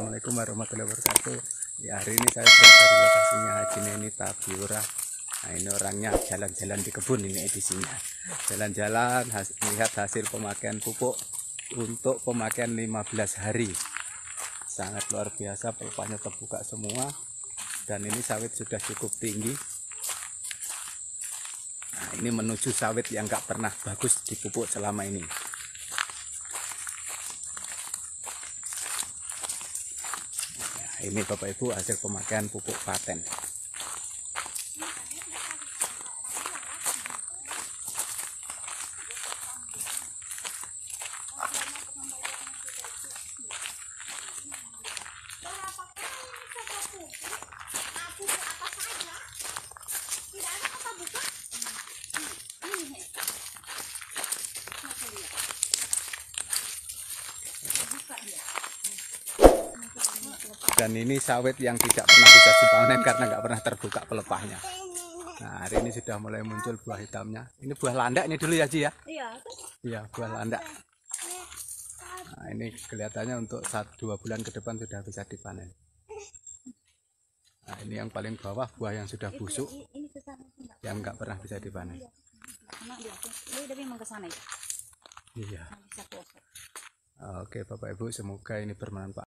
Assalamualaikum warahmatullahi wabarakatuh. Ya, hari ini saya berada di lokasinya Haji Neni Tabiura. Nah, ini orangnya jalan-jalan di kebun ini edisinya. Jalan-jalan lihat hasil pemakaian pupuk untuk pemakaian 15 hari. Sangat luar biasa, pelepahnya terbuka semua. Dan ini sawit sudah cukup tinggi. Nah, ini menuju sawit yang nggak pernah bagus dipupuk selama ini. Ini Bapak Ibu hasil pemakaian pupuk paten. Dan ini sawit yang tidak pernah bisa dipanen karena nggak pernah terbuka pelepahnya. Nah, hari ini sudah mulai muncul buah hitamnya. Ini buah landak ini dulu ya Ji ya? Iya. Iya, buah landak. Nah, ini kelihatannya untuk 1-2 bulan ke depan sudah bisa dipanen. Nah, ini yang paling bawah buah yang sudah busuk, yang nggak pernah bisa dipanen. Iya. Oke Bapak Ibu, semoga ini bermanfaat.